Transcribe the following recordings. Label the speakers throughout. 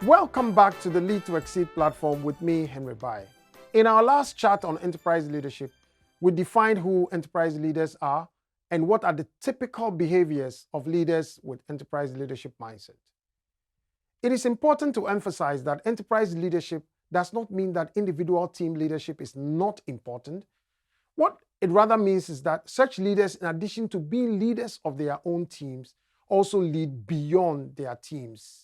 Speaker 1: Welcome back to the Lead2Xceed platform with me, Henry Baye. In our last chat on enterprise leadership, we defined who enterprise leaders are and what are the typical behaviors of leaders with enterprise leadership mindset. It is important to emphasize that enterprise leadership does not mean that individual team leadership is not important. What it rather means is that such leaders, in addition to being leaders of their own teams, also lead beyond their teams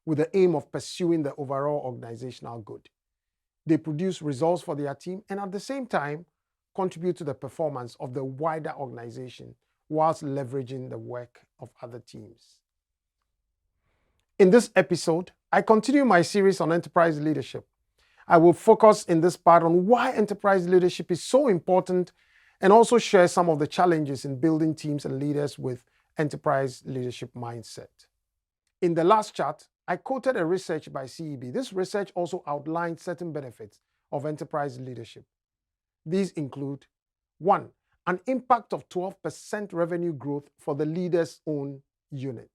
Speaker 1: with the aim of pursuing the overall organizational good. They produce results for their team and at the same time contribute to the performance of the wider organization whilst leveraging the work of other teams. In this episode, I continue my series on enterprise leadership. I will focus in this part on why enterprise leadership is so important and also share some of the challenges in building teams and leaders with enterprise leadership mindset. In the last chat, I quoted a research by CEB. This research also outlined certain benefits of enterprise leadership. These include 1. An impact of 12% revenue growth for the leader's own unit.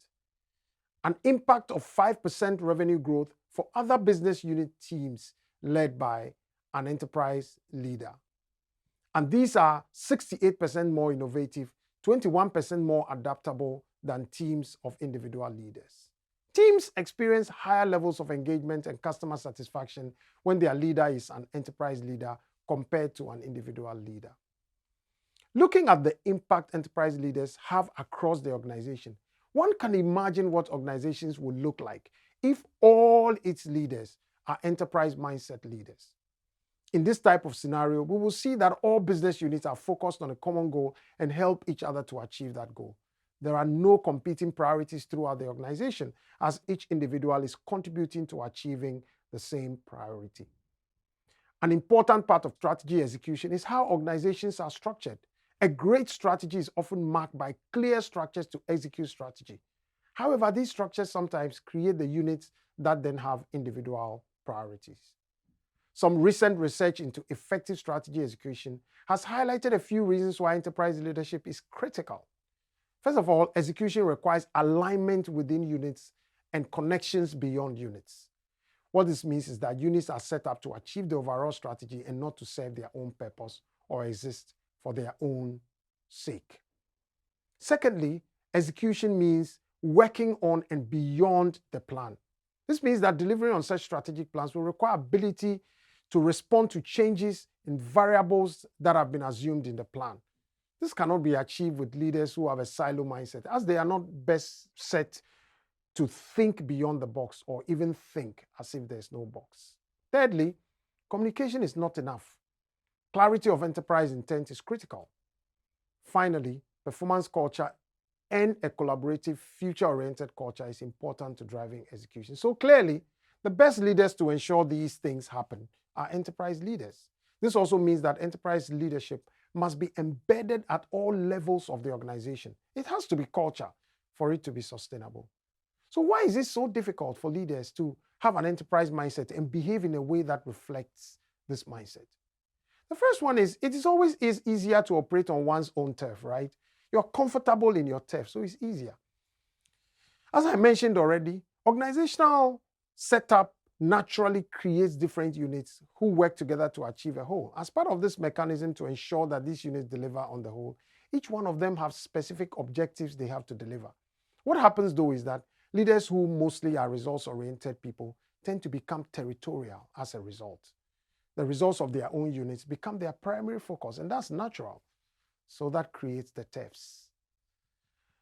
Speaker 1: An impact of 5% revenue growth for other business unit teams led by an enterprise leader. And these are 68% more innovative, 21% more adaptable than teams of individual leaders. Teams experience higher levels of engagement and customer satisfaction when their leader is an enterprise leader compared to an individual leader. Looking at the impact enterprise leaders have across the organization, one can imagine what organizations would look like if all its leaders are enterprise mindset leaders. In this type of scenario, we will see that all business units are focused on a common goal and help each other to achieve that goal. There are no competing priorities throughout the organization as each individual is contributing to achieving the same priority. An important part of strategy execution is how organizations are structured. A great strategy is often marked by clear structures to execute strategy. However, these structures sometimes create the units that then have individual priorities. Some recent research into effective strategy execution has highlighted a few reasons why enterprise leadership is critical. First of all, execution requires alignment within units and connections beyond units. What this means is that units are set up to achieve the overall strategy and not to serve their own purpose or exist for their own sake. Secondly, execution means working on and beyond the plan. This means that delivering on such strategic plans will require ability to respond to changes in variables that have been assumed in the plan. This cannot be achieved with leaders who have a silo mindset, as they are not best set to think beyond the box or even think as if there's no box. Thirdly, communication is not enough. Clarity of enterprise intent is critical. Finally, performance culture and a collaborative, future-oriented culture is important to driving execution. So clearly, the best leaders to ensure these things happen are enterprise leaders. This also means that enterprise leadership must be embedded at all levels of the organization. It has to be culture for it to be sustainable. So why is it so difficult for leaders to have an enterprise mindset and behave in a way that reflects this mindset? The first one is, it is always easier to operate on one's own turf, right? You're comfortable in your turf, so it's easier. As I mentioned already, organizational setup naturally creates different units who work together to achieve a whole. As part of this mechanism to ensure that these units deliver on the whole, each one of them have specific objectives they have to deliver. What happens though is that leaders who mostly are results-oriented people tend to become territorial as a result. The results of their own units become their primary focus, and that's natural. So that creates the TEFs.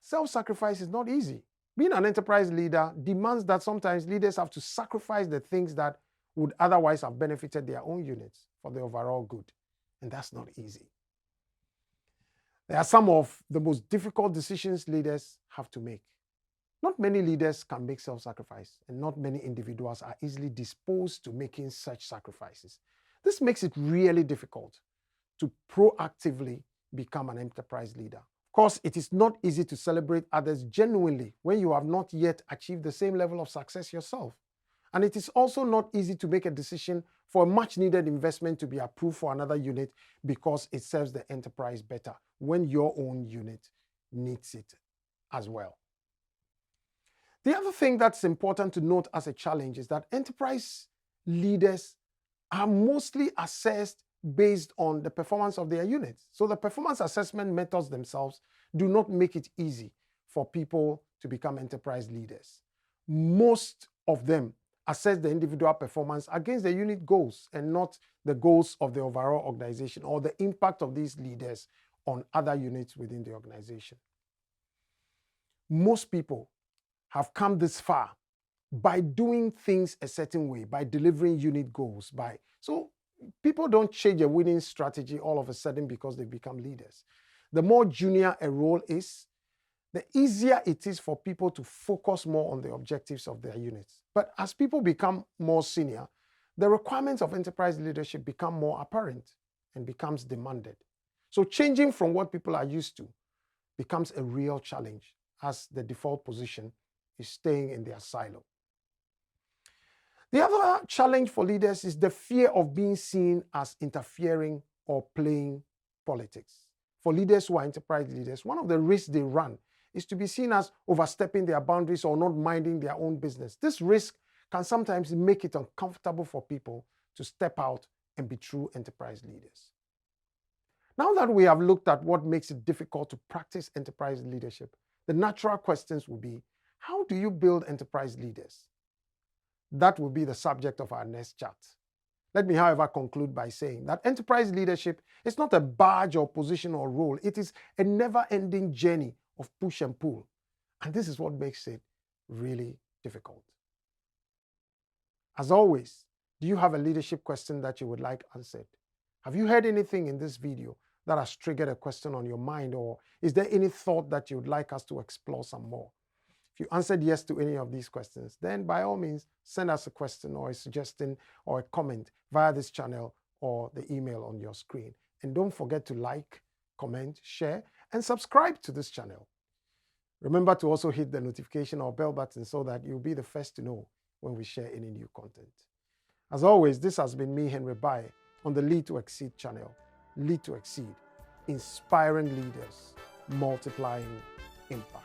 Speaker 1: Self-sacrifice is not easy. Being an enterprise leader demands that sometimes leaders have to sacrifice the things that would otherwise have benefited their own units for the overall good. And that's not easy. There are some of the most difficult decisions leaders have to make. Not many leaders can make self-sacrifice, and not many individuals are easily disposed to making such sacrifices. This makes it really difficult to proactively become an enterprise leader. Of course, it is not easy to celebrate others genuinely when you have not yet achieved the same level of success yourself. And it is also not easy to make a decision for a much needed investment to be approved for another unit because it serves the enterprise better when your own unit needs it as well. The other thing that's important to note as a challenge is that enterprise leaders are mostly assessed based on the performance of their units. So the performance assessment methods themselves do not make it easy for people to become enterprise leaders. Most of them assess the individual performance against the unit goals and not the goals of the overall organization or the impact of these leaders on other units within the organization. Most people have come this far by doing things a certain way, by delivering unit goals, so people don't change a winning strategy all of a sudden because they become leaders. The more junior a role is, the easier it is for people to focus more on the objectives of their units. But as people become more senior, the requirements of enterprise leadership become more apparent and becomes demanded. So changing from what people are used to becomes a real challenge, as the default position is staying in their silo. The other challenge for leaders is the fear of being seen as interfering or playing politics. For leaders who are enterprise leaders, one of the risks they run is to be seen as overstepping their boundaries or not minding their own business. This risk can sometimes make it uncomfortable for people to step out and be true enterprise leaders. Now that we have looked at what makes it difficult to practice enterprise leadership, the natural questions will be, how do you build enterprise leaders? That will be the subject of our next chat. Let me, however, conclude by saying that enterprise leadership is not a badge or position or role. It is a never-ending journey of push and pull. And this is what makes it really difficult. As always, do you have a leadership question that you would like answered? Have you heard anything in this video that has triggered a question on your mind, or is there any thought that you would like us to explore some more? If you answered yes to any of these questions, then by all means, send us a question or a suggestion or a comment via this channel or the email on your screen. And don't forget to like, comment, share, and subscribe to this channel. Remember to also hit the notification or bell button so that you'll be the first to know when we share any new content. As always, this has been me, Henry Baye, on the Lead2Xceed channel. Lead2Xceed, inspiring leaders, multiplying impact.